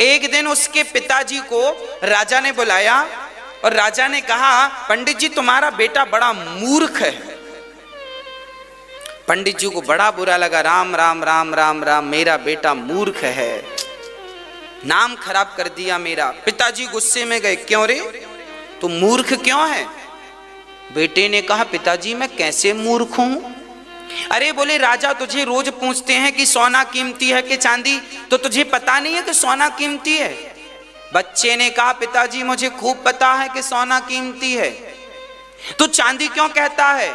एक दिन उसके पिताजी को राजा ने बुलाया और राजा ने कहा, पंडित जी तुम्हारा बेटा बड़ा मूर्ख है। पंडित जी को बड़ा बुरा लगा, राम राम राम राम राम, मेरा बेटा मूर्ख है, नाम खराब कर दिया मेरा। पिताजी गुस्से में गए, क्यों रे, तू मूर्ख क्यों है? बेटे ने कहा, पिताजी मैं कैसे मूर्ख हूं? अरे बोले, राजा तुझे रोज पूछते हैं कि सोना कीमती है कि चांदी, तो तुझे पता नहीं है कि सोना कीमती है? बच्चे ने कहा, पिताजी मुझे खूब पता है कि सोना कीमती है, तो चांदी क्यों कहता है?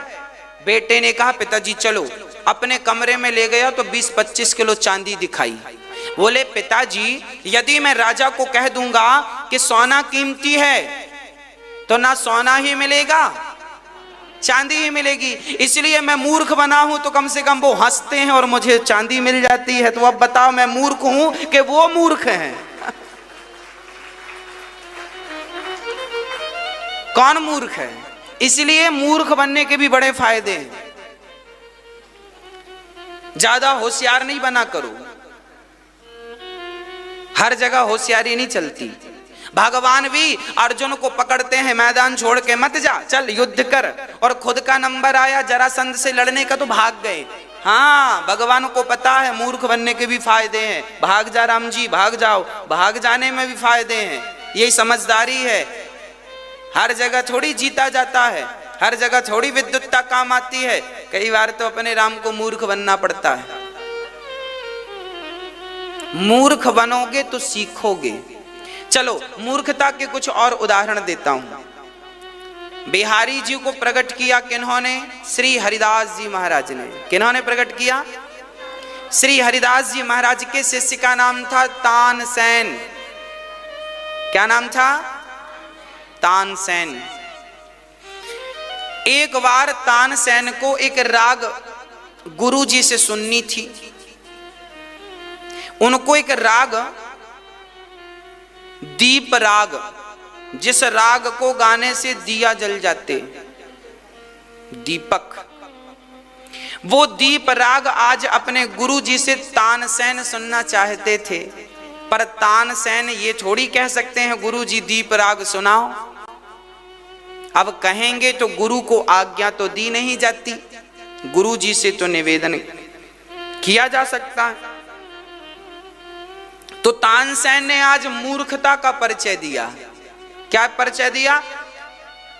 बेटे ने कहा, पिताजी चलो, अपने कमरे में ले गया तो 20-25 किलो चांदी दिखाई। बोले, पिताजी यदि मैं राजा को कह दूंगा कि सोना कीमती है तो ना सोना ही मिलेगा, चांदी ही मिलेगी, इसलिए मैं मूर्ख बना हूं, तो कम से कम वो हंसते हैं और मुझे चांदी मिल जाती है। तो अब बताओ, मैं मूर्ख हूं कि वो मूर्ख हैं? कौन मूर्ख है? इसलिए मूर्ख बनने के भी बड़े फायदे हैं। ज्यादा होशियार नहीं बना करो, हर जगह होशियारी नहीं चलती। भगवान भी अर्जुन को पकड़ते हैं, मैदान छोड़ के मत जा, चल युद्ध कर, और खुद का नंबर आया जरासंध से लड़ने का तो भाग गए। हाँ, भगवान को पता है मूर्ख बनने के भी फायदे हैं, भाग जा राम जी, भाग जाओ, भाग जाने में भी फायदे हैं, यही समझदारी है। हर जगह थोड़ी जीता जाता है, हर जगह थोड़ी विद्युत्ता काम आती है, कई बार तो अपने राम को मूर्ख बनना पड़ता है। मूर्ख बनोगे तो सीखोगे। चलो मूर्खता के कुछ और उदाहरण देता हूं। बिहारी जी को प्रकट किया किन्होंने? श्री हरिदास जी महाराज ने। किन्होंने प्रकट किया? श्री हरिदास जी महाराज के शिष्य का नाम था तानसेन। क्या नाम था? तानसेन। एक बार तानसेन को एक राग गुरु जी से सुननी थी। उनको एक राग, दीप राग, जिस राग को गाने से दिया जल जाते, दीपक, वो दीप राग आज अपने गुरु जी से तानसेन सुनना चाहते थे। पर तानसेन ये थोड़ी कह सकते हैं गुरु जी दीप राग सुनाओ। अब कहेंगे तो गुरु को आज्ञा तो दी नहीं जाती, गुरु जी से तो निवेदन किया जा सकता है। तो तानसेन ने आज मूर्खता का परिचय दिया। क्या परिचय दिया?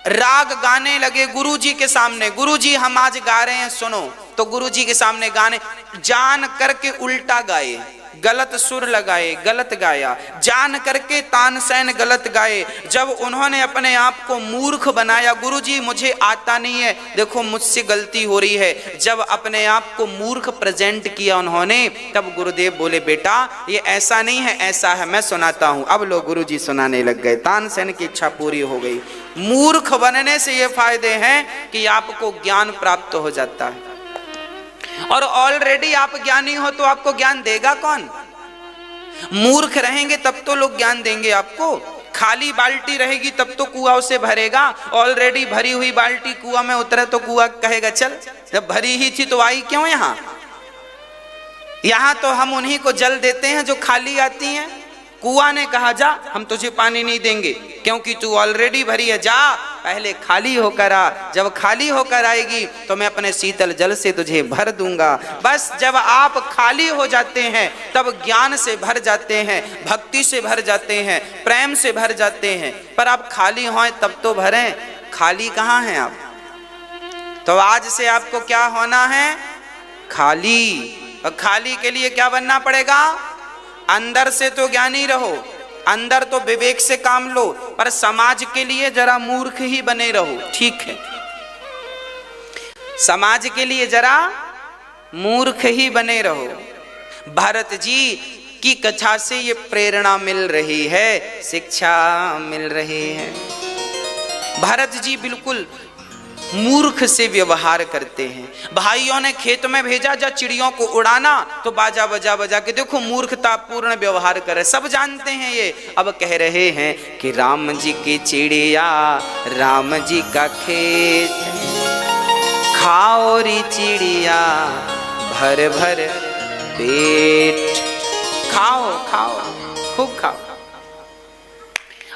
राग गाने लगे गुरुजी के सामने, गुरुजी हम आज गा रहे हैं सुनो, तो गुरुजी के सामने गाने, जान करके उल्टा गाए, गलत सुर लगाए, गलत गाया, जान करके तानसेन गलत गाए। जब उन्होंने अपने आप को मूर्ख बनाया, गुरुजी मुझे आता नहीं है, देखो मुझसे गलती हो रही है, जब अपने आप को मूर्ख प्रेजेंट किया उन्होंने, तब गुरुदेव बोले बेटा ये ऐसा नहीं है, ऐसा है, मैं सुनाता हूं। अब लोग गुरुजी सुनाने लग गए, तानसेन की इच्छा पूरी हो गई। मूर्ख बनने से ये फायदे हैं कि आपको ज्ञान प्राप्त हो जाता है, और ऑलरेडी आप ज्ञानी हो तो आपको ज्ञान देगा कौन? मूर्ख रहेंगे तब तो लोग ज्ञान देंगे आपको। खाली बाल्टी रहेगी तब तो कुआं उसे भरेगा, ऑलरेडी भरी हुई बाल्टी कुआं में उतरे तो कुआं कहेगा चल, जब भरी ही थी तो आई क्यों यहां? यहां तो हम उन्हीं को जल देते हैं जो खाली आती हैं। कुआं ने कहा जा हम तुझे पानी नहीं देंगे क्योंकि तू ऑलरेडी भरी है, जा पहले खाली होकर आ, जब खाली होकर आएगी तो मैं अपने शीतल जल से तुझे भर दूंगा। बस जब आप खाली हो जाते हैं तब ज्ञान से भर जाते हैं, भक्ति से भर जाते हैं, प्रेम से भर जाते हैं। पर आप खाली हों तब तो भरें, खाली कहाँ हैं आप? तो आज से आपको क्या होना है? खाली। और खाली के लिए क्या बनना पड़ेगा? अंदर से तो ज्ञानी रहो, अंदर तो विवेक से काम लो, पर समाज के लिए जरा मूर्ख ही बने रहो, ठीक है? समाज के लिए जरा मूर्ख ही बने रहो। भरत जी की कथा से ये प्रेरणा मिल रही है, शिक्षा मिल रही है। भरत जी बिल्कुल मूर्ख से व्यवहार करते हैं। भाइयों ने खेत में भेजा जा चिड़ियों को उड़ाना, तो बाजा बजा बजा के देखो मूर्खता पूर्ण व्यवहार करे, सब जानते हैं ये। अब कह रहे हैं कि राम जी की चिड़िया, राम जी का खेत, खाओ री चिड़िया भर भर पेट, खाओ खाओ। खूब खाओ।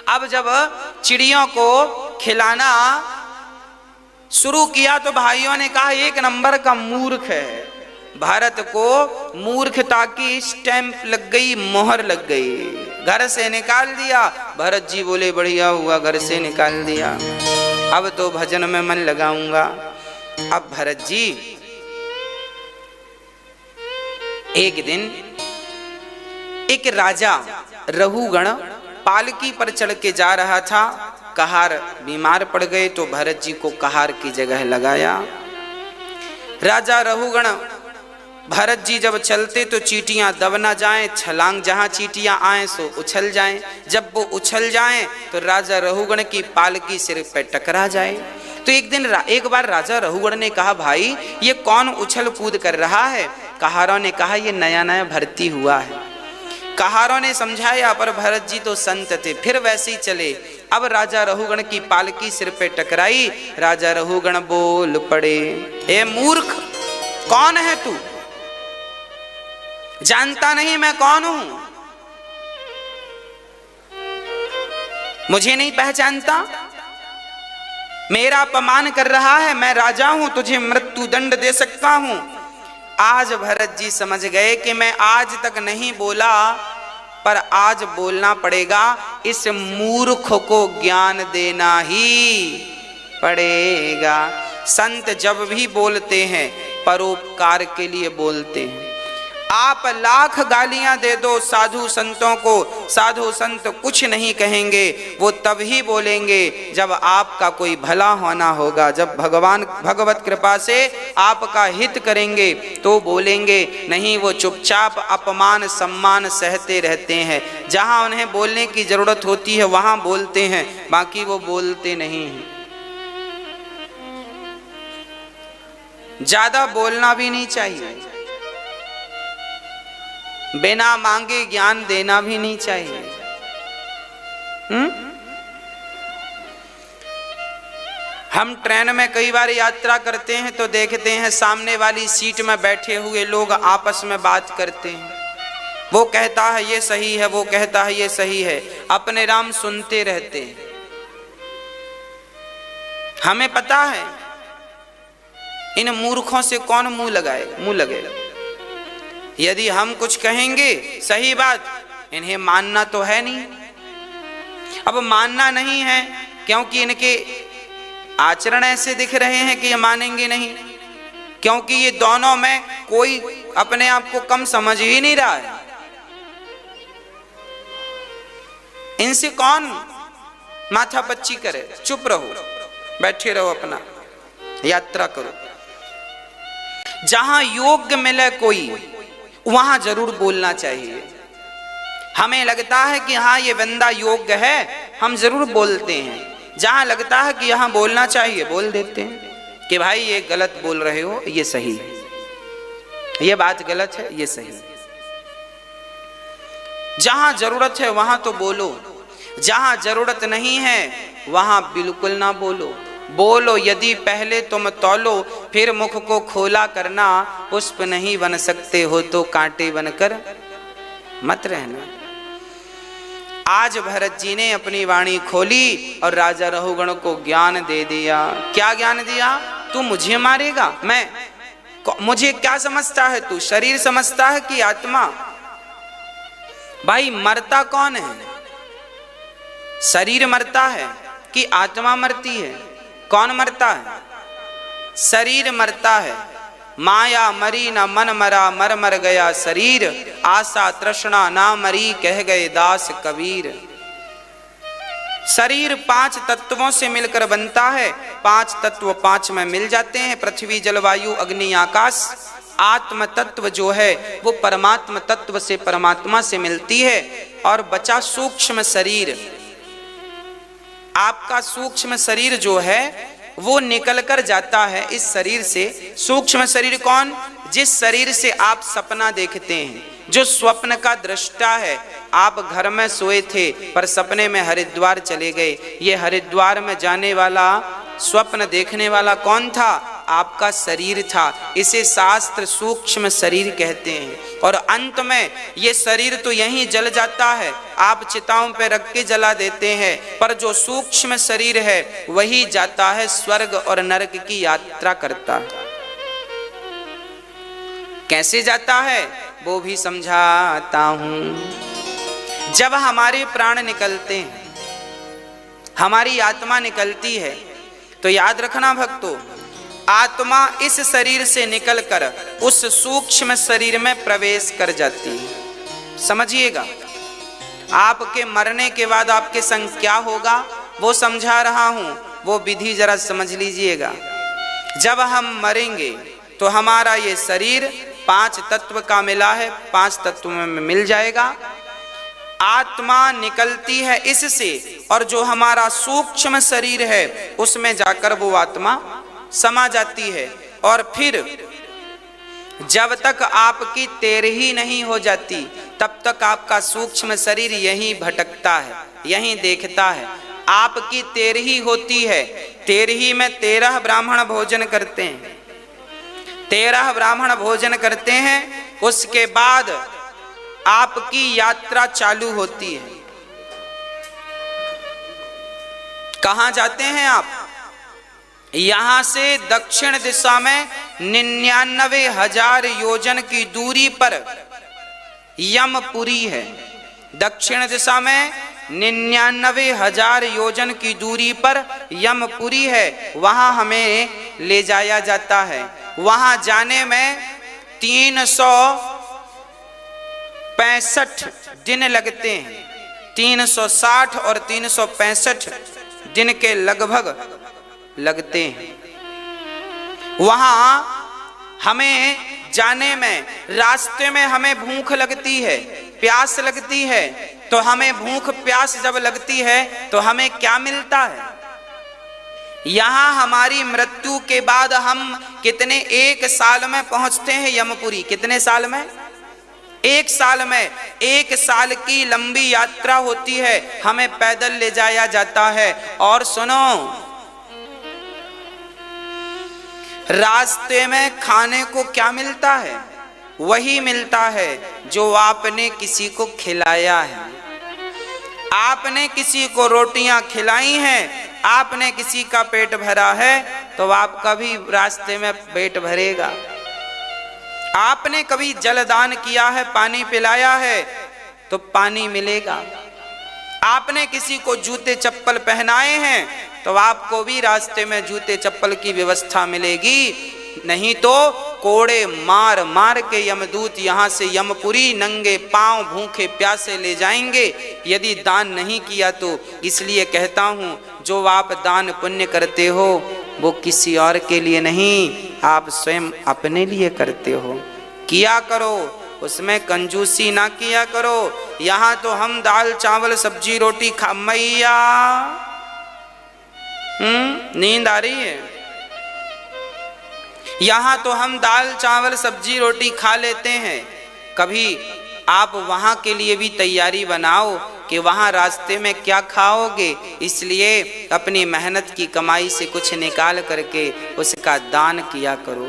अब जब चिड़ियों को खिलाना शुरू किया तो भाइयों ने कहा एक नंबर का मूर्ख है। भारत को मूर्खता की स्टैंप लग गई, मोहर लग गई, घर से निकाल दिया। भरत जी बोले बढ़िया हुआ घर से निकाल दिया, अब तो भजन में मन लगाऊंगा। अब भरत जी एक दिन एक राजा रहुगण पालकी पर चढ़ के जा रहा था। कहार बीमार पड़ गए तो भरत जी को कहार की जगह लगाया। राजा रहुगण भरत जी जब चलते तो चींटियां दब ना जाएं, छलांग जहां चींटियां आए सो उछल जाएं। जब वो उछल जाएं तो राजा रहुगण की पालकी सिर पे टकरा जाए। तो एक बार राजा रहुगण ने कहा भाई ये कौन उछल कूद कर रहा है? कहारों ने कहा ये नया नया भर्ती हुआ है। कहारों ने समझाया पर भरत जी तो संत थे, फिर वैसे ही चले। अब राजा रहुगण की पालकी सिर पे टकराई। राजा रहुगण बोल पड़े, ए मूर्ख कौन है तू? जानता नहीं मैं कौन हूं? मुझे नहीं पहचानता? मेरा अपमान कर रहा है, मैं राजा हूं, तुझे मृत्यु दंड दे सकता हूं। आज भरत जी समझ गए कि मैं आज तक नहीं बोला पर आज बोलना पड़ेगा, इस मूर्ख को ज्ञान देना ही पड़ेगा। संत जब भी बोलते हैं परोपकार के लिए बोलते हैं। आप लाख गालियां दे दो साधु संतों को, साधु संत कुछ नहीं कहेंगे, वो तब ही बोलेंगे जब आपका कोई भला होना होगा, जब भगवान भगवत कृपा से आपका हित करेंगे तो बोलेंगे। नहीं वो चुपचाप अपमान सम्मान सहते रहते हैं, जहां उन्हें बोलने की जरूरत होती है वहां बोलते हैं, बाकी वो बोलते नहीं हैं। ज्यादा बोलना भी नहीं चाहिए, बिना मांगे ज्ञान देना भी नहीं चाहिए। हम ट्रेन में कई बार यात्रा करते हैं तो देखते हैं सामने वाली सीट में बैठे हुए लोग आपस में बात करते हैं। वो कहता है ये सही है, वो कहता है ये सही है, अपने राम सुनते रहते हैं। हमें पता है इन मूर्खों से कौन मुंह लगेगा। यदि हम कुछ कहेंगे सही बात, इन्हें मानना तो है नहीं। अब मानना नहीं है क्योंकि इनके आचरण ऐसे दिख रहे हैं कि ये मानेंगे नहीं, क्योंकि ये दोनों में कोई अपने आप को कम समझ ही नहीं रहा है। इनसे कौन माथापच्ची करे? चुप रहो, बैठे रहो, अपना यात्रा करो। जहां योग्य मिले कोई वहां जरूर बोलना चाहिए। हमें लगता है कि हाँ ये बंदा योग्य है, हम जरूर बोलते हैं। जहां लगता है कि यहां बोलना चाहिए बोल देते हैं कि भाई ये गलत बोल रहे हो, ये सही है, ये बात गलत है, ये सही है। जहां जरूरत है वहां तो बोलो, जहां जरूरत नहीं है वहां बिल्कुल ना बोलो। बोलो यदि पहले तुम तौलो, फिर मुख को खोला करना। पुष्प नहीं बन सकते हो तो कांटे बनकर मत रहना। आज भरत जी ने अपनी वाणी खोली और राजा रहुगण को ज्ञान दे दिया। क्या ज्ञान दिया? तू मुझे मारेगा? मुझे क्या समझता है तू? शरीर समझता है कि आत्मा? भाई मरता कौन है? शरीर मरता है कि आत्मा मरती है? कौन मरता है? शरीर मरता है। माया मरी न मन मरा, मर मर गया शरीर, आशा तृष्णा ना मरी, कह गए दास कबीर। शरीर 5 तत्वों से मिलकर बनता है। 5 तत्व 5 में मिल जाते हैं, पृथ्वी जल वायु अग्नि आकाश। आत्म तत्व जो है वो परमात्म तत्व से परमात्मा से मिलती है। और बचा सूक्ष्म शरीर। आपका सूक्ष्म शरीर जो है वो निकल कर जाता है इस शरीर से। सूक्ष्म शरीर कौन? जिस शरीर से आप सपना देखते हैं, जो स्वप्न का दृष्टा है। आप घर में सोए थे पर सपने में हरिद्वार चले गए। ये हरिद्वार में जाने वाला स्वप्न देखने वाला कौन था? आपका शरीर था। इसे शास्त्र सूक्ष्म शरीर कहते हैं। और अंत में ये शरीर तो यहीं जल जाता है, आप चिताओं पे रख के जला देते हैं, पर जो सूक्ष्म शरीर है वही जाता है स्वर्ग और नरक की यात्रा करता है। कैसे जाता है वो भी समझाता हूं। जब हमारे प्राण निकलते हैं, हमारी आत्मा निकलती है, तो याद रखना भक्तों, आत्मा इस शरीर से निकलकर उस सूक्ष्म शरीर में प्रवेश कर जाती है। समझिएगा, आपके मरने के बाद आपके संग क्या होगा वो समझा रहा हूं, वो विधि जरा समझ लीजिएगा। जब हम मरेंगे तो हमारा ये शरीर 5 तत्व का मिला है, 5 तत्व में मिल जाएगा। आत्मा निकलती है इससे, और जो हमारा सूक्ष्म शरीर है उसमें जाकर वो आत्मा समा जाती है। और फिर जब तक आपकी तेरही नहीं हो जाती तब तक आपका सूक्ष्म शरीर यहीं भटकता है, यहीं देखता है। आपकी तेरही होती है, तेरही में 13 ब्राह्मण भोजन करते हैं, 13 ब्राह्मण भोजन करते हैं। उसके बाद आपकी यात्रा चालू होती है। कहां जाते हैं आप? यहां से दक्षिण दिशा में 99,000 योजन की दूरी पर यमपुरी है। दक्षिण दिशा में 99,000 योजन की दूरी पर यमपुरी है, वहां हमें ले जाया जाता है। वहां जाने में 365 दिन लगते हैं। 360 और 365 दिन के लगभग लगते हैं। वहां हमें जाने में, रास्ते में हमें भूख लगती है, प्यास लगती है। तो हमें भूख प्यास जब लगती है तो हमें क्या मिलता है? यहां हमारी मृत्यु के बाद हम कितने 1 साल में पहुंचते हैं यमपुरी। कितने साल में? 1 साल में। 1 साल की लंबी यात्रा होती है, हमें पैदल ले जाया जाता है। और सुनो, रास्ते में खाने को क्या मिलता है? वही मिलता है जो आपने किसी को खिलाया है। आपने किसी को रोटियां खिलाई हैं, आपने किसी का पेट भरा है, तो आपका भी रास्ते में पेट भरेगा। आपने कभी जलदान किया है, पानी पिलाया है, तो पानी मिलेगा। आपने किसी को जूते चप्पल पहनाए हैं, तो आपको भी रास्ते में जूते चप्पल की व्यवस्था मिलेगी। नहीं तो कोड़े मार मार के यमदूत यहाँ से यमपुरी नंगे पांव भूखे प्यासे ले जाएंगे, यदि दान नहीं किया तो। इसलिए कहता हूँ, जो आप दान पुण्य करते हो वो किसी और के लिए नहीं, आप स्वयं अपने लिए करते हो। किया करो, उसमें कंजूसी ना किया करो। यहाँ तो हम दाल चावल सब्जी रोटी खा, मैया नींद आ रही है। यहाँ तो हम दाल चावल सब्जी रोटी खा लेते हैं। कभी आप वहाँ के लिए भी तैयारी बनाओ कि वहाँ रास्ते में क्या खाओगे। इसलिए अपनी मेहनत की कमाई से कुछ निकाल करके उसका दान किया करो।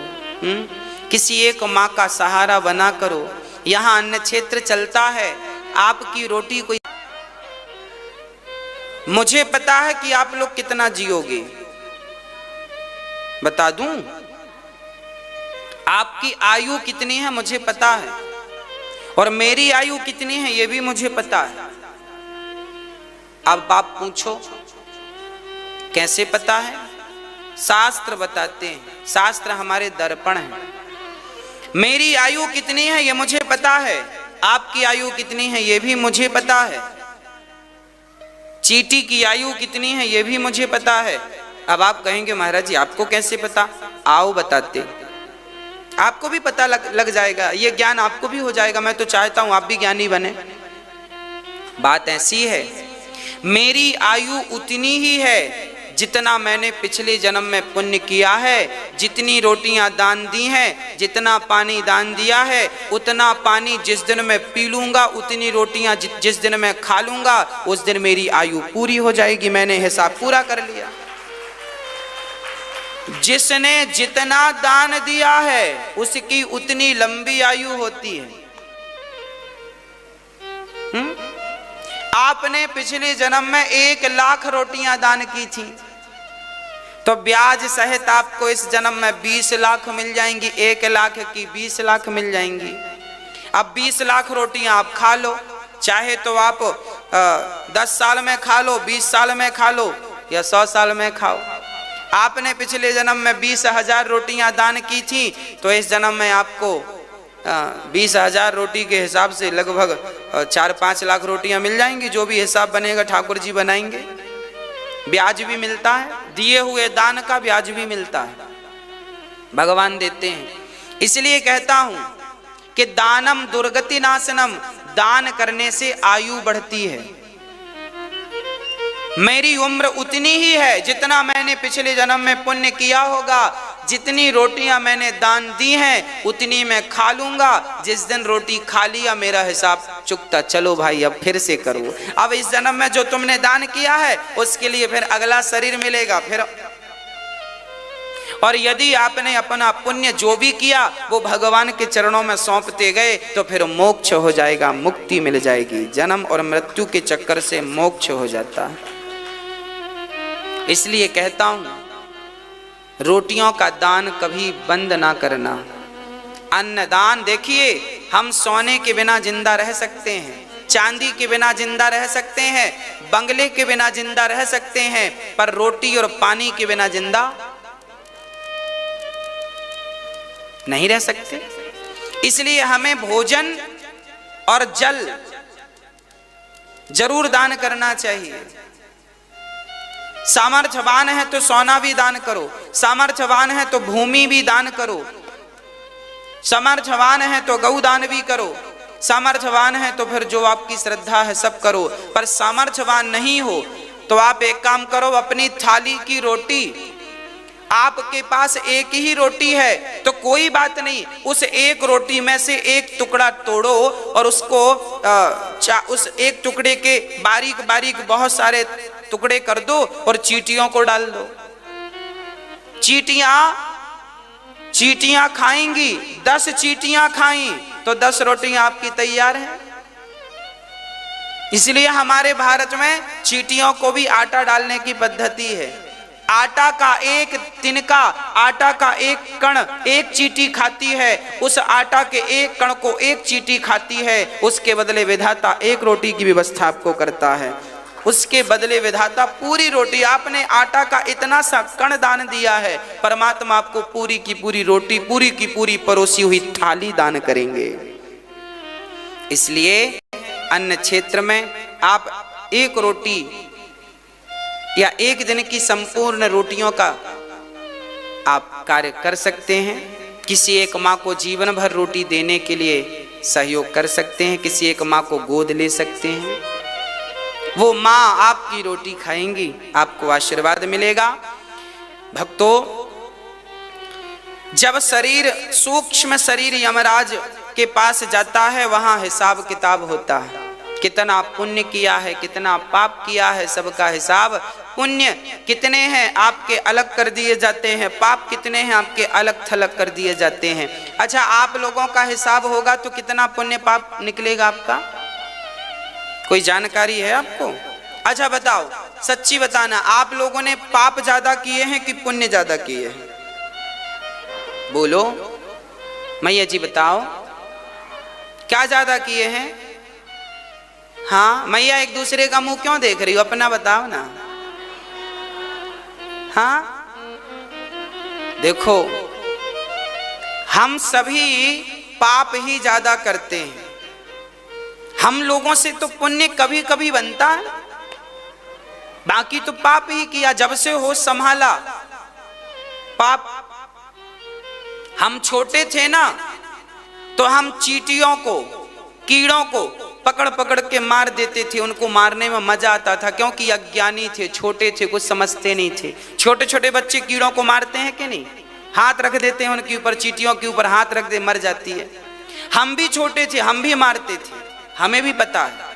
किसी एक माँ का सहारा बना करो। यहाँ अन्न क्षेत्र चलता है, आपकी रोटी कोई। मुझे पता है कि आप लोग कितना जियोगे, बता दूं? आपकी आयु कितनी है मुझे पता है, और मेरी आयु कितनी है ये भी मुझे पता है। अब आप पूछो कैसे पता है? शास्त्र बताते हैं, शास्त्र हमारे दर्पण हैं। मेरी आयु कितनी है ये मुझे पता है, आपकी आयु कितनी है ये भी मुझे पता है, चींटी की आयु कितनी है ये भी मुझे पता है। अब आप कहेंगे महाराज जी आपको कैसे पता? आओ बताते, आपको भी पता लग जाएगा, ये ज्ञान आपको भी हो जाएगा। मैं तो चाहता हूं आप भी ज्ञानी बने। बात ऐसी है, मेरी आयु उतनी ही है जितना मैंने पिछले जन्म में पुण्य किया है, जितनी रोटियां दान दी हैं, जितना पानी दान दिया है, उतना पानी जिस दिन मैं पी लूंगा, उतनी रोटियां जिस दिन मैं खा लूंगा, उस दिन मेरी आयु पूरी हो जाएगी। मैंने हिसाब पूरा कर लिया। जिसने जितना दान दिया है उसकी उतनी लंबी आयु होती है। आपने पिछले जन्म में 1 लाख रोटियां दान की थी, तो ब्याज सहित आपको इस जन्म में 20 लाख मिल जाएंगी। 1 लाख की 20 लाख मिल जाएंगी। अब 20 लाख रोटियां आप खा लो, चाहे तो आप 10 साल में खा लो, 20 साल में खा लो या 100 साल में खाओ। आपने पिछले जन्म में 20,000 रोटियां दान की थी, तो इस जन्म में आपको 20,000 रोटी के हिसाब से लगभग 4-5 लाख रोटियां मिल जाएंगी। जो भी हिसाब बनेगा ठाकुर जी बनाएंगे। ब्याज भी मिलता है, दिए हुए दान का ब्याज भी मिलता है, भगवान देते हैं। इसलिए कहता हूं कि दानम दुर्गति नाशनम, दान करने से आयु बढ़ती है। मेरी उम्र उतनी ही है जितना मैंने पिछले जन्म में पुण्य किया होगा। जितनी रोटियां मैंने दान दी हैं उतनी मैं खा लूंगा। जिस दिन रोटी खा लिया मेरा हिसाब चुकता, चलो भाई अब फिर से करो। अब इस जन्म में जो तुमने दान किया है उसके लिए फिर अगला शरीर मिलेगा फिर। और यदि आपने अपना पुण्य जो भी किया वो भगवान के चरणों में सौंपते गए तो फिर मोक्ष हो जाएगा, मुक्ति मिल जाएगी। जन्म और मृत्यु के चक्कर से मोक्ष हो जाता है। इसलिए कहता हूं रोटियों का दान कभी बंद ना करना। अन्नदान, देखिए हम सोने के बिना जिंदा रह सकते हैं, चांदी के बिना जिंदा रह सकते हैं, बंगले के बिना जिंदा रह सकते हैं, पर रोटी और पानी के बिना जिंदा नहीं रह सकते। इसलिए हमें भोजन और जल जरूर दान करना चाहिए। सामर्थ्यवान है तो सोना भी दान करो, सामर्थ्यवान है तो भूमि भी दान करो, सामर्थ्यवान है तो गौ दान भी करो, सामर्थ्यवान है तो फिर जो आपकी श्रद्धा है सब करो। पर सामर्थ्यवान नहीं हो तो आप एक काम करो, अपनी थाली की रोटी, आपके पास एक ही रोटी है तो कोई बात नहीं, उस एक रोटी में से एक टुकड़ा तोड़ो और उसको उस एक टुकड़े के बारीक बारीक बहुत सारे टुकड़े कर दो और चींटियों को डाल दो। चींटियां खाएंगी, 10 चींटियां खाई तो 10 रोटियां आपकी तैयार हैं। इसलिए हमारे भारत में चींटियों को भी आटा डालने की पद्धति है। आटा का एक तिनका, आटा का एक कण एक चींटी खाती है, उस आटा के एक कण को एक चींटी खाती है, उसके बदले विधाता एक रोटी की व्यवस्था आपको करता है। उसके बदले विधाता पूरी रोटी, आपने आटा का इतना सा कण दान दिया है, परमात्मा आपको पूरी की पूरी रोटी, पूरी की पूरी परोसी हुई थाली दान करेंगे। इसलिए अन्न क्षेत्र में आप एक रोटी या एक दिन की संपूर्ण रोटियों का आप कार्य कर सकते हैं। किसी एक माँ को जीवन भर रोटी देने के लिए सहयोग कर सकते हैं, किसी एक माँ को गोद ले सकते हैं, वो माँ आपकी रोटी खाएंगी, आपको आशीर्वाद मिलेगा। भक्तों, जब शरीर सूक्ष्म शरीर यमराज के पास जाता है वहां हिसाब किताब होता है, कितना पुण्य किया है, कितना पाप किया है, सबका हिसाब। पुण्य कितने हैं आपके अलग कर दिए जाते हैं, पाप कितने हैं आपके अलग थलग कर दिए जाते हैं। अच्छा, आप लोगों का हिसाब होगा तो कितना पुण्य पाप निकलेगा आपका, कोई जानकारी है आपको? अच्छा बताओ, सच्ची बताना, आप लोगों ने पाप ज्यादा किए हैं कि पुण्य ज्यादा किए हैं? बोलो मैया जी, बताओ क्या ज्यादा किए हैं? हाँ मैया, एक दूसरे का मुंह क्यों देख रही हो, अपना बताओ ना। हाँ देखो, हम सभी पाप ही ज्यादा करते हैं। हम लोगों से तो पुण्य कभी कभी बनता है, बाकी तो पाप ही किया। जब से होश संभाला पाप। हम छोटे थे ना तो हम चींटियों को, कीड़ों को पकड़ पकड़ के मार देते थे, उनको मारने में मजा आता था, क्योंकि अज्ञानी थे, छोटे थे, कुछ समझते नहीं थे। छोटे छोटे बच्चे कीड़ों को मारते हैं कि नहीं? हाथ रख देते हैं उनके ऊपर, चींटियों के ऊपर हाथ रख दे, मर जाती है। हम भी छोटे थे, हम भी मारते थे, हमें भी पता है,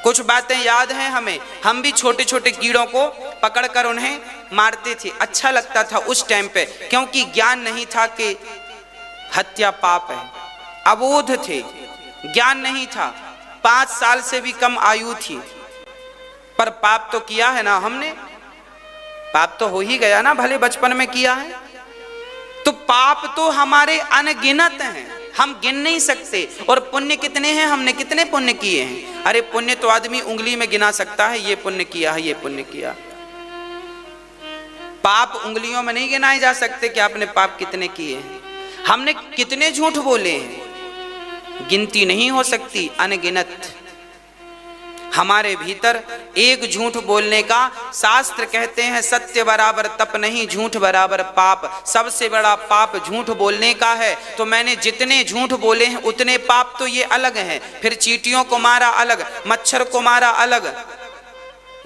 कुछ बातें याद हैं हमें। हम भी छोटे छोटे कीड़ों को पकड़कर उन्हें मारते थे। अच्छा लगता था उस टाइम पे, क्योंकि ज्ञान नहीं था कि हत्या पाप है, अबोध थे, ज्ञान नहीं था, 5 साल से भी कम आयु थी, पर पाप तो किया है ना हमने, पाप तो हो ही गया ना, भले बचपन में किया है। तो पाप तो हमारे अनगिनत हैं, हम गिन नहीं सकते। और पुण्य कितने हैं, हमने कितने पुण्य किए हैं? अरे पुण्य तो आदमी उंगली में गिना सकता है, ये पुण्य किया है, ये पुण्य किया। पाप उंगलियों में नहीं गिनाए जा सकते कि आपने पाप कितने किए हैं। हमने कितने झूठ बोले हैं, गिनती नहीं हो सकती, अनगिनत। हमारे भीतर एक झूठ बोलने का, शास्त्र कहते हैं सत्य बराबर तप नहीं, झूठ बराबर पाप। सबसे बड़ा पाप झूठ बोलने का है। तो मैंने जितने झूठ बोले हैं उतने पाप तो ये अलग हैं। फिर चींटियों को मारा अलग, मच्छर को मारा अलग,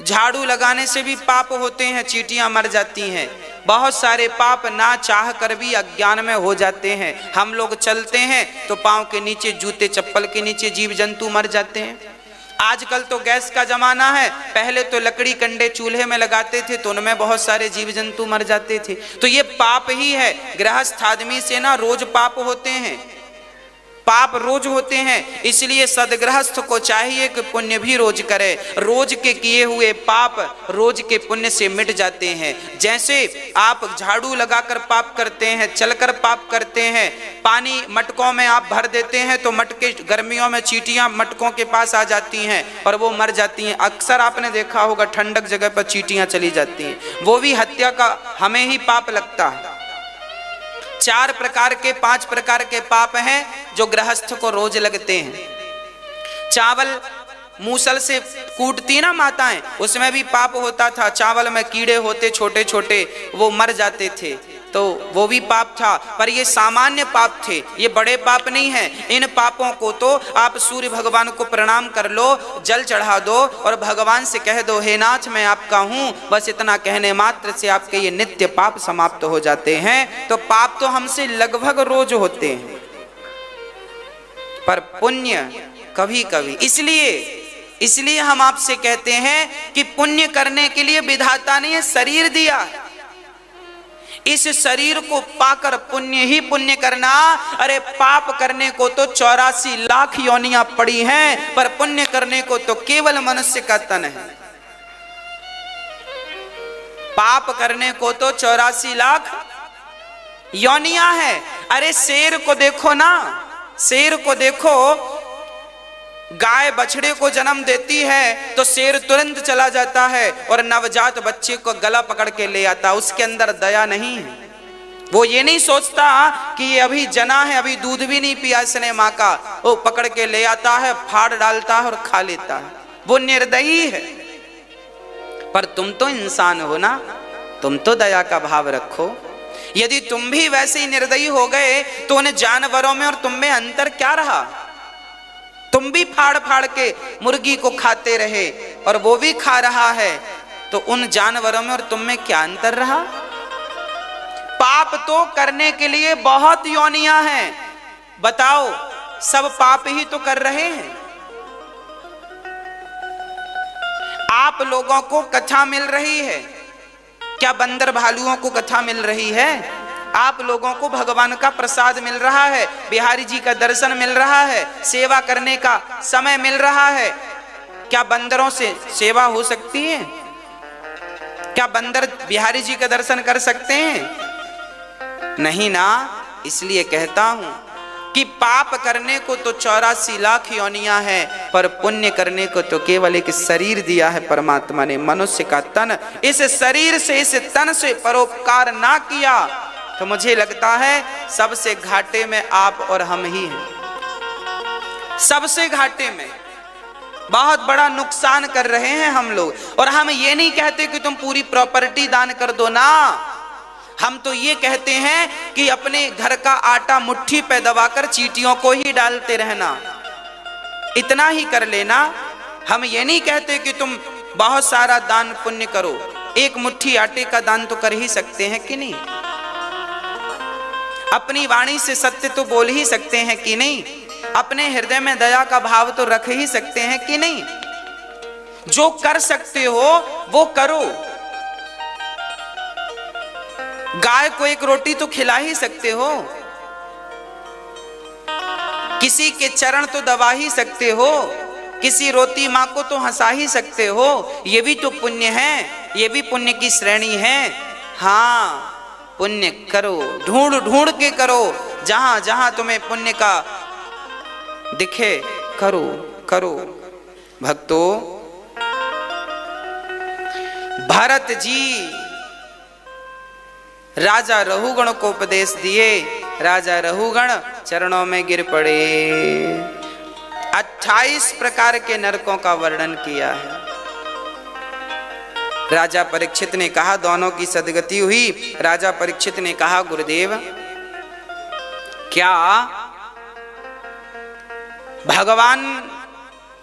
झाड़ू लगाने से भी पाप होते हैं, चींटियां मर जाती हैं। बहुत सारे पाप ना चाह कर भी अज्ञान में हो जाते हैं। हम लोग चलते हैं तो पांव के नीचे, जूते चप्पल के नीचे जीव जंतु मर जाते हैं। आजकल तो गैस का जमाना है, पहले तो लकड़ी कंडे चूल्हे में लगाते थे तो उनमें बहुत सारे जीव जंतु मर जाते थे। तो ये पाप ही है। गृहस्थ आदमी से ना रोज पाप होते हैं, पाप रोज होते हैं। इसलिए सदगृहस्थ को चाहिए कि पुण्य भी रोज करे। रोज के किए हुए पाप रोज के पुण्य से मिट जाते हैं। जैसे आप झाड़ू लगाकर पाप करते हैं, चलकर पाप करते हैं, पानी मटकों में आप भर देते हैं तो मटके, गर्मियों में चींटियां मटकों के पास आ जाती हैं और वो मर जाती हैं। अक्सर आपने देखा होगा ठंडक जगह पर चींटियां चली जाती हैं, वो भी हत्या का हमें ही पाप लगता है। 4 प्रकार के 5 प्रकार के पाप हैं जो गृहस्थ को रोज लगते हैं। चावल मूसल से कूटती ना माताएं, उसमें भी पाप होता था। चावल में कीड़े होते छोटे छोटे, वो मर जाते थे, तो वो भी पाप था। पर ये सामान्य पाप थे, ये बड़े पाप नहीं हैं। इन पापों को तो आप सूर्य भगवान को प्रणाम कर लो, जल चढ़ा दो और भगवान से कह दो, हे नाथ मैं आपका हूं। बस इतना कहने मात्र से आपके ये नित्य पाप समाप्त हो जाते हैं। तो पाप तो हमसे लगभग रोज होते हैं, पर पुण्य कभी कभी। इसलिए हम आपसे कहते हैं कि पुण्य करने के लिए विधाता ने शरीर दिया है। इस शरीर को पाकर पुण्य ही पुण्य करना। अरे पाप करने को तो 84 लाख योनियां पड़ी हैं, पर पुण्य करने को तो केवल मनुष्य का तन है। पाप करने को तो 84 लाख योनियां हैं। अरे शेर को देखो ना, शेर को देखो, गाय बछड़े को जन्म देती है तो शेर तुरंत चला जाता है और नवजात बच्चे को गला पकड़ के ले आता। उसके अंदर दया नहीं है। वो ये नहीं सोचता कि ये अभी जना है, अभी दूध भी नहीं पिया इसने माँ का, वो पकड़ के ले आता है, फाड़ डालता है और खा लेता है। वो निर्दयी है। पर तुम तो इंसान हो ना, तुम तो दया का भाव रखो। यदि तुम भी वैसे ही निर्दयी हो गए तो उन जानवरों में और तुम में अंतर क्या रहा? तुम भी फाड़ फाड़ के मुर्गी को खाते रहे और वो भी खा रहा है, तो उन जानवरों में और तुम में क्या अंतर रहा? पाप तो करने के लिए बहुत योनियां हैं। बताओ, सब पाप ही तो कर रहे हैं। आप लोगों को कथा मिल रही है क्या? बंदर भालुओं को कथा मिल रही है? आप लोगों को भगवान का प्रसाद मिल रहा है, बिहारी जी का दर्शन मिल रहा है, सेवा करने का समय मिल रहा है। क्या बंदरों से सेवा हो सकती है? क्या बंदर बिहारी जी का दर्शन कर सकते हैं? नहीं ना। इसलिए कहता हूं कि पाप करने को तो 84 लाख योनियां हैं, पर पुण्य करने को तो केवल एक शरीर दिया है परमात्मा ने, मनुष्य का तन। इस शरीर से, इस तन से परोपकार ना किया तो मुझे लगता है सबसे घाटे में आप और हम ही हैं। सबसे घाटे में, बहुत बड़ा नुकसान कर रहे हैं हम लोग। और हम ये नहीं कहते कि तुम पूरी प्रॉपर्टी दान कर दो ना, हम तो ये कहते हैं कि अपने घर का आटा मुट्ठी पे दबाकर चींटियों को ही डालते रहना, इतना ही कर लेना। हम ये नहीं कहते कि तुम बहुत सारा दान पुण्य करो, एक मुट्ठी आटे का दान तो कर ही सकते हैं कि नहीं? अपनी वाणी से सत्य तो बोल ही सकते हैं कि नहीं? अपने हृदय में दया का भाव तो रख ही सकते हैं कि नहीं? जो कर सकते हो वो करो। गाय को एक रोटी तो खिला ही सकते हो, किसी के चरण तो दबा ही सकते हो, किसी रोती माँ को तो हंसा ही सकते हो। ये भी तो पुण्य है, ये भी पुण्य की श्रेणी है। हाँ, पुण्य करो, ढूंढ ढूंढ के करो, जहां जहां तुम्हें पुण्य का दिखे करो करो। भक्तों, भरत जी राजा रहुगण को उपदेश दिए, राजा रहुगण चरणों में गिर पड़े। 28 प्रकार के नरकों का वर्णन किया है। राजा परीक्षित ने कहा, दोनों की सदगति हुई। राजा परीक्षित ने कहा, गुरुदेव क्या भगवान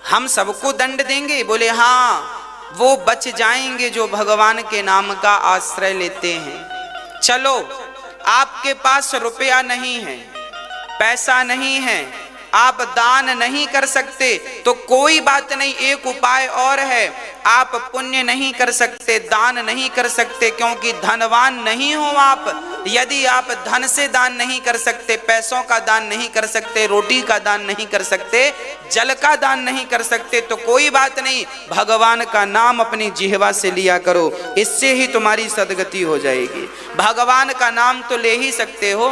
हम सबको दंड देंगे? बोले हाँ, वो बच जाएंगे जो भगवान के नाम का आश्रय लेते हैं। चलो, आपके पास रुपया नहीं है, पैसा नहीं है, आप दान नहीं कर सकते तो कोई बात नहीं, एक उपाय और है। आप पुण्य नहीं कर सकते, दान नहीं कर सकते क्योंकि धनवान नहीं हो आप। यदि आप धन से दान नहीं कर सकते, पैसों का दान नहीं कर सकते, रोटी का दान नहीं कर सकते, जल का दान नहीं कर सकते तो कोई बात नहीं, भगवान का नाम अपनी जिह्वा से लिया करो, इससे ही तुम्हारी सदगति हो जाएगी। भगवान का नाम तो ले ही सकते हो,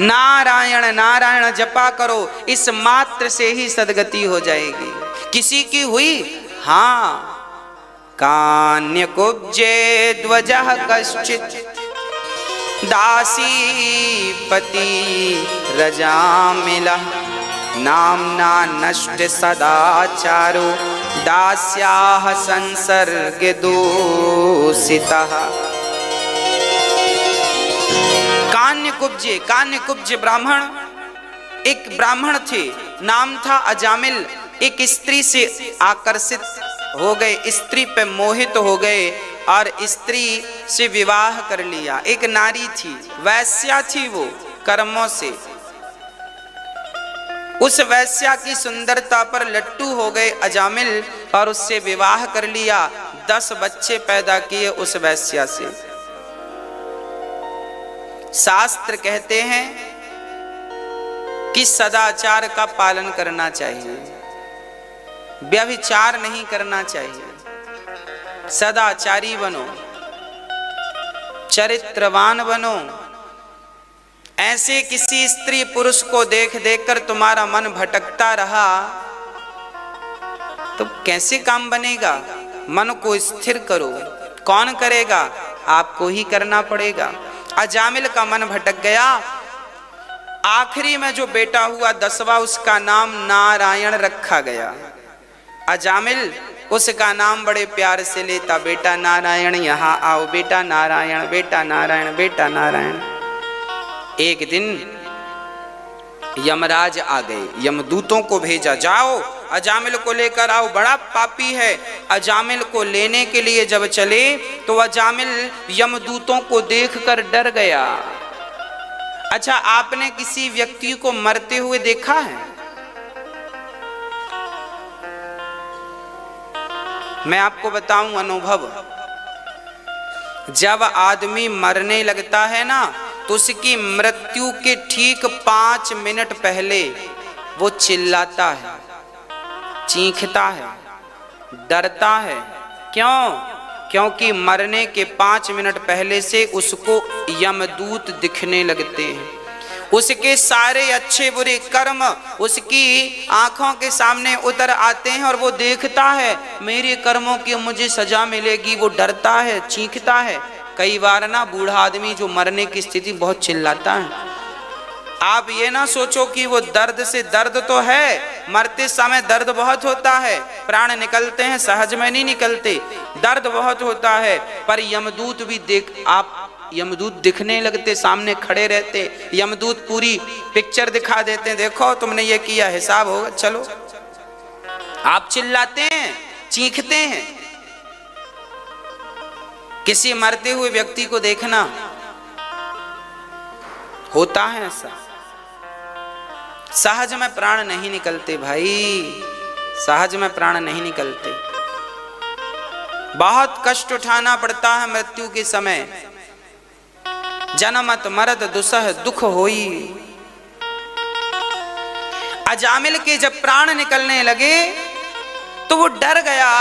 नारायण नारायण जपा करो, इस मात्र से ही सदगति हो जाएगी। किसी की हुई? हाँ, कान्य कुब्जे ध्वजः कश्चित् दासी पति रजामिलः नाम्ना नष्ट सदाचारो दास्याः संसर्ग दूषितः। कान्यकुब्ज ब्राह्मण, एक ब्राह्मण थे, नाम था अजामिल। एक स्त्री से आकर्षित हो गए, स्त्री पे मोहित हो गए और स्त्री से विवाह कर लिया। एक नारी थी, वैश्या थी, वो कर्मों से उस वैश्या की सुंदरता पर लट्टू हो गए अजामिल और उससे विवाह कर लिया। 10 बच्चे पैदा किए उस वैश्या से। शास्त्र कहते हैं कि सदाचार का पालन करना चाहिए, व्यभिचार नहीं करना चाहिए, सदाचारी बनो, चरित्रवान बनो। ऐसे किसी स्त्री पुरुष को देख देख कर तुम्हारा मन भटकता रहा तो कैसे काम बनेगा? मन को स्थिर करो। कौन करेगा? आपको ही करना पड़ेगा। अजामिल का मन भटक गया। आखिरी में जो बेटा हुआ 10वां, उसका नाम नारायण रखा गया। अजामिल उसका नाम बड़े प्यार से लेता, बेटा नारायण यहाँ आओ, बेटा नारायण, बेटा नारायण, बेटा नारायण। एक दिन यमराज आ गए, यमदूतों को भेजा, जाओ अजामिल को लेकर आओ, बड़ा पापी है। अजामिल को लेने के लिए जब चले तो अजामिल यमदूतों को देखकर डर गया। अच्छा, आपने किसी व्यक्ति को मरते हुए देखा है? मैं आपको बताऊं अनुभव, जब आदमी मरने लगता है ना तो उसकी मृत्यु के ठीक 5 मिनट पहले वो चिल्लाता है, चीखता है, डरता है। क्यों? क्योंकि मरने के 5 मिनट पहले से उसको यमदूत दिखने लगते हैं। उसके सारे अच्छे बुरे कर्म उसकी आंखों के सामने उतर आते हैं और वो देखता है मेरे कर्मों की मुझे सजा मिलेगी। वो डरता है, चीखता है। कई बार ना बूढ़ा आदमी जो मरने की स्थिति बहुत चिल्लाता है। आप ये ना सोचो कि वो दर्द से, दर्द तो है, मरते समय दर्द बहुत होता है, प्राण निकलते हैं, सहज में नहीं निकलते, दर्द बहुत होता है। पर यमदूत भी आप यमदूत दिखने लगते, सामने खड़े रहते, यमदूत पूरी पिक्चर दिखा देते, देखो तुमने ये किया, हिसाब होगा, चलो। आप चिल्लाते हैं, चीखते हैं। किसी मरते हुए व्यक्ति को देखना, होता है ऐसा। सहज में प्राण नहीं निकलते भाई, सहज में प्राण नहीं निकलते। बहुत कष्ट उठाना पड़ता है मृत्यु के समय। जनमत मरद दुसह दुख होई। अजामिल के जब प्राण निकलने लगे तो वो डर गया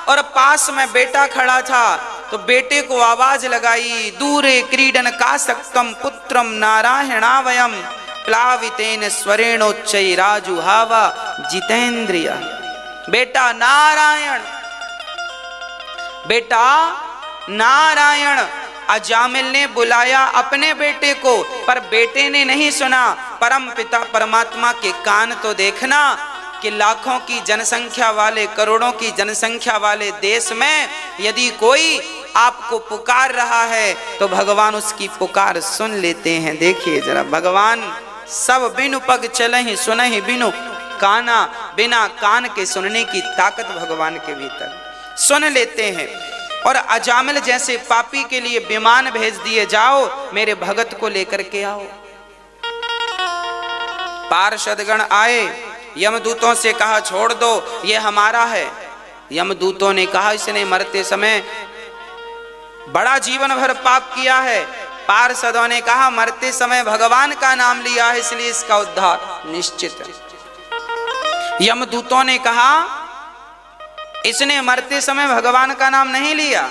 और पास में बेटा खड़ा था तो बेटे को आवाज लगाई, दूरे क्रीडन कासक्तम पुत्रम नारायणावयम प्लावितेन स्वरेणोच्चै राजु हावा जितेंद्रिय। बेटा नारायण, बेटा नारायण। अजामिल ने बुलाया अपने बेटे को, पर बेटे ने नहीं सुना। परम पिता परमात्मा के कान तो देखना कि लाखों की जनसंख्या वाले, करोड़ों की जनसंख्या वाले देश में यदि कोई आपको पुकार रहा है तो भगवान उसकी पुकार सुन लेते हैं। देखिए जरा, भगवान सब बिनु पग चलहि सुनहि बिनु काना, बिना कान के सुनने की ताकत भगवान के भीतर, सुन लेते हैं। और अजामिल जैसे पापी के लिए विमान भेज दिए, जाओ मेरे भगत को लेकर के आओ। पार्षदगण आए, यमदूतों से कहा छोड़ दो, ये हमारा है। यमदूतों ने कहा इसने मरते समय बड़ा जीवन भर पाप किया है। पार्षदों ने कहा मरते समय भगवान का नाम लिया है, इसलिए इसका उद्धार निश्चित है। यमदूतों ने कहा इसने मरते समय भगवान का नाम नहीं लिया,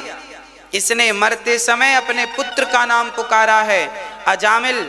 इसने मरते समय अपने पुत्र का नाम पुकारा है। अजामिल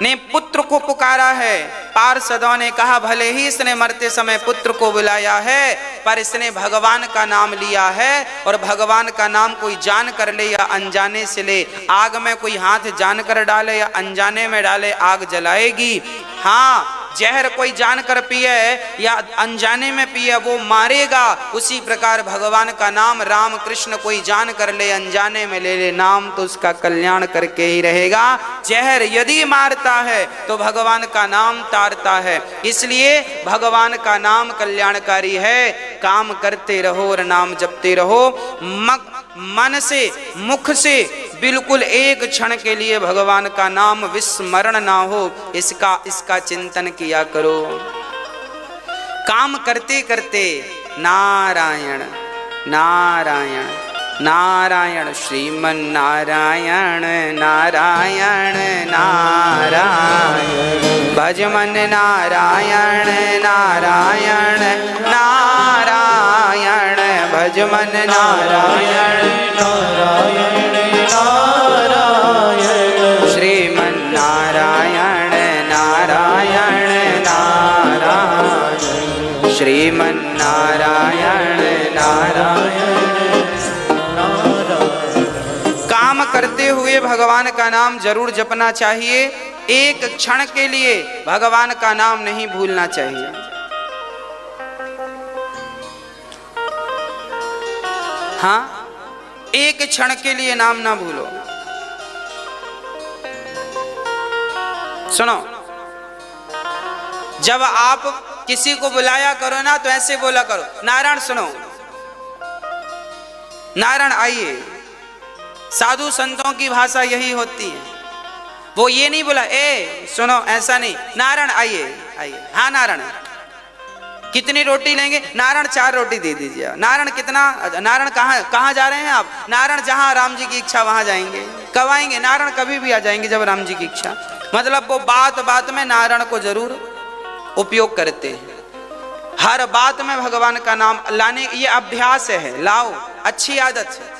ने पुत्र को पुकारा है। पार्षदों ने कहा भले ही इसने मरते समय पुत्र को बुलाया है, पर इसने भगवान का नाम लिया है, और भगवान का नाम कोई जान कर ले या अनजाने से ले, आग में कोई हाथ जान कर डाले या अनजाने में डाले, आग जलाएगी। हाँ, जहर कोई जानकर पिए या अनजाने में पिए वो मारेगा। उसी प्रकार भगवान का नाम राम कृष्ण कोई जान कर ले, अनजाने में ले ले नाम, तो उसका कल्याण करके ही रहेगा। जहर यदि मारता है तो भगवान का नाम तारता है, इसलिए भगवान का नाम कल्याणकारी है। काम करते रहो और नाम जपते रहो। मन से, मुख से बिल्कुल एक क्षण के लिए भगवान का नाम विस्मरण ना हो, इसका चिंतन किया करो। काम करते करते नारायण नारायण नारायण, श्रीमन नारायण नारायण नारायण, भजमन नारायण नारायण नारायण, भजमन नारायण नारायण नारायण, श्रीमन नारायण नारायण नारायण, श्रीमन नारायण नारायण। काम करते हुए भगवान का नाम जरूर जपना चाहिए। एक क्षण के लिए भगवान का नाम नहीं भूलना चाहिए। हाँ, एक क्षण के लिए नाम ना भूलो। सुनो, जब आप किसी को बुलाया करो ना तो ऐसे बोला करो, नारायण सुनो, नारायण आइए। साधु संतों की भाषा यही होती है। वो ये नहीं बोला ए सुनो, ऐसा नहीं, नारायण आइए आइए। हाँ नारायण, कितनी रोटी लेंगे? नारायण 4 रोटी दे दीजिए। नारायण कितना? नारायण कहाँ जा रहे हैं आप? नारायण जहाँ राम जी की इच्छा वहां जाएंगे। कब आएंगे? नारायण कभी भी आ जाएंगे जब राम जी की इच्छा। मतलब वो बात बात में नारायण को जरूर उपयोग करते हैं। हर बात में भगवान का नाम लाने, ये अभ्यास है, लाओ, अच्छी आदत है।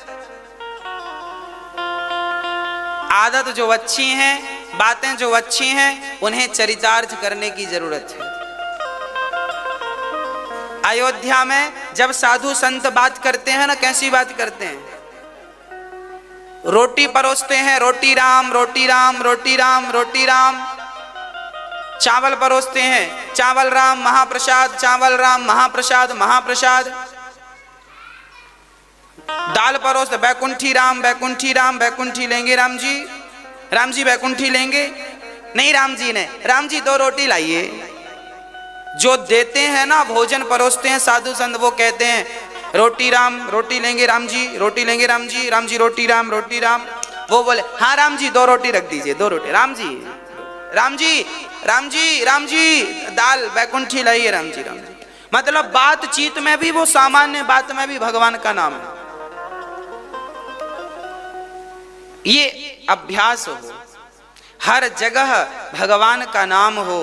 आदत जो अच्छी हैं, बातें जो अच्छी हैं, उन्हें चरितार्थ करने की जरूरत है। अयोध्या में जब साधु संत बात करते हैं ना, कैसी बात करते हैं? रोटी परोसते हैं, रोटी राम रोटी राम रोटी राम रोटी राम। चावल परोसते हैं, चावल राम महाप्रसाद, चावल राम महाप्रसाद महाप्रसाद। दाल परोस, बैकुंठी राम बैकुंठी राम बैकुंठी लेंगे राम जी बैकुंठी लेंगे। नहीं राम जी ने, राम जी 2 रोटी लाइए। जो देते हैं ना, भोजन परोसते हैं साधु संत, वो कहते हैं रोटी राम रोटी लेंगे राम जी, रोटी लेंगे राम जी रोटी राम रोटी राम। वो बोले हाँ राम जी 2 रोटी रख दीजिए, 2 रोटी। राम जी राम जी राम जी राम जी, दाल बैकुंठी लाइए राम जी। मतलब बातचीत में भी वो सामान्य बात में भी भगवान का नाम है। ये अभ्यास हो, हर जगह भगवान का नाम हो।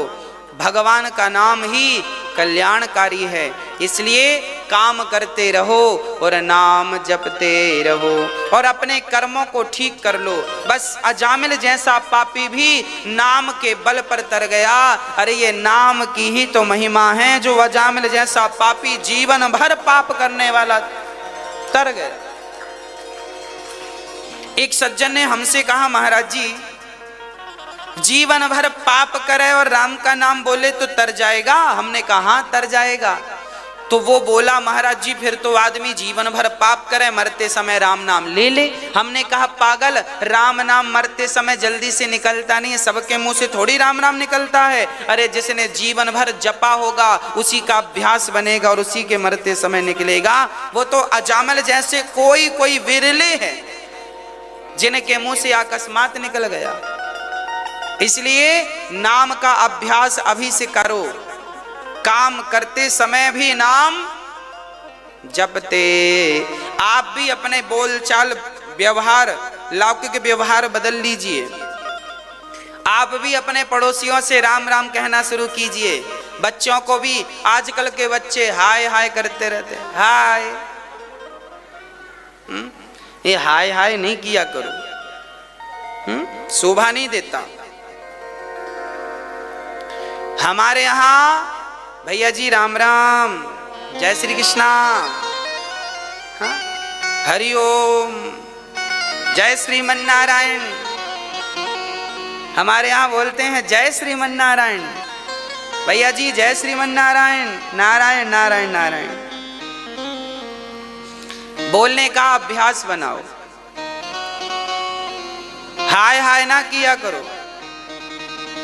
भगवान का नाम ही कल्याणकारी है, इसलिए काम करते रहो और नाम जपते रहो और अपने कर्मों को ठीक कर लो। बस अजामिल जैसा पापी भी नाम के बल पर तर गया। अरे ये नाम की ही तो महिमा है, जो अजामिल जैसा पापी जीवन भर पाप करने वाला तर गया। एक सज्जन ने हमसे कहा, महाराज जी जीवन भर पाप करे और राम का नाम बोले तो तर जाएगा? हमने कहा हाँ तर जाएगा। तो वो बोला, महाराज जी फिर तो आदमी जीवन भर पाप करे, मरते समय राम नाम ले ले। हमने कहा पागल, राम नाम मरते समय जल्दी से निकलता नहीं है, सबके मुंह से थोड़ी राम नाम निकलता है। अरे जिसने जीवन भर जपा होगा उसी का अभ्यास बनेगा और उसी के मरते समय निकलेगा। वो तो अजामिल जैसे कोई विरले है जिनके मुंह से अकस्मात निकल गया। इसलिए नाम का अभ्यास अभी से करो, काम करते समय भी नाम जपते। आप भी अपने बोलचाल व्यवहार, लौकिक व्यवहार बदल लीजिए। आप भी अपने पड़ोसियों से राम राम कहना शुरू कीजिए। बच्चों को भी, आजकल के बच्चे हाय हाय करते रहते, हाय। ये हाय हाय नहीं किया करो, शोभा नहीं देता। हमारे यहाँ भैया जी राम राम, जय श्री कृष्णा, हरिओम, जय श्रीमन नारायण। हमारे यहाँ बोलते हैं जय श्रीमन नारायण। भैया जी जय श्रीमन नारायण, नारायण नारायण नारायण। बोलने का अभ्यास बनाओ, हाय हाय ना किया करो।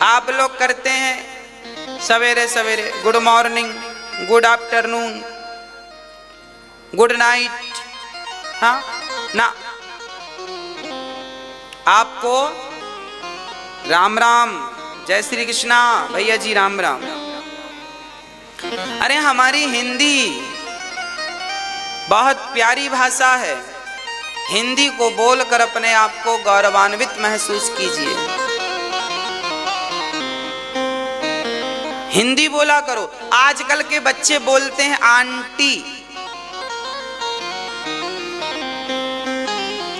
आप लोग करते हैं सवेरे सवेरे good morning, good afternoon, good night, हाँ ना। आपको राम राम, जय श्री कृष्णा, भैया जी राम राम। अरे हमारी हिंदी बहुत प्यारी भाषा है। हिंदी को बोलकर अपने आप को गौरवान्वित महसूस कीजिए। हिंदी बोला करो। आजकल के बच्चे बोलते हैं आंटी।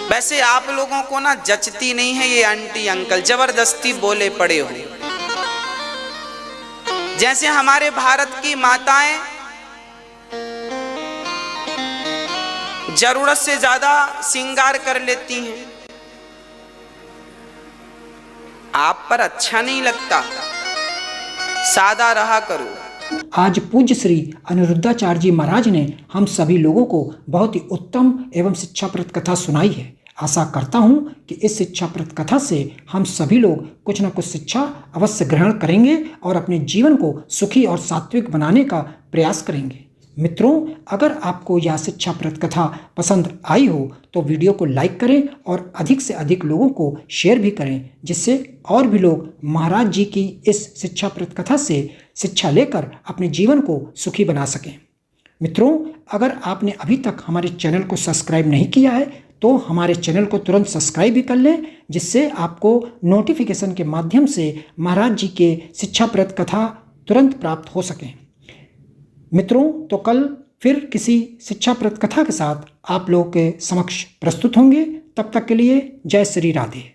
वैसे आप लोगों को ना जचती नहीं है ये आंटी अंकल, जबरदस्ती बोले पड़े हो। जैसे हमारे भारत की माताएं जरूरत से ज्यादा श्रृंगार कर लेती हैं, आप पर अच्छा नहीं लगता, सादा रहा करो। आज पूज्य श्री अनिरुद्धाचार्य जी महाराज ने हम सभी लोगों को बहुत ही उत्तम एवं शिक्षाप्रद कथा सुनाई है। आशा करता हूँ कि इस शिक्षाप्रद कथा से हम सभी लोग कुछ न कुछ शिक्षा अवश्य ग्रहण करेंगे और अपने जीवन को सुखी और सात्विक बनाने का प्रयास करेंगे। मित्रों, अगर आपको यह शिक्षाप्रद कथा पसंद आई हो तो वीडियो को लाइक करें और अधिक से अधिक लोगों को शेयर भी करें, जिससे और भी लोग महाराज जी की इस शिक्षाप्रद कथा से शिक्षा लेकर अपने जीवन को सुखी बना सकें। मित्रों, अगर आपने अभी तक हमारे चैनल को सब्सक्राइब नहीं किया है तो हमारे चैनल को तुरंत सब्सक्राइब भी कर लें, जिससे आपको नोटिफिकेशन के माध्यम से महाराज जी के शिक्षाप्रद कथा तुरंत प्राप्त हो सकें। मित्रों, तो कल फिर किसी शिक्षाप्रद कथा के साथ आप लोगों के समक्ष प्रस्तुत होंगे। तब तक के लिए जय श्री राधे।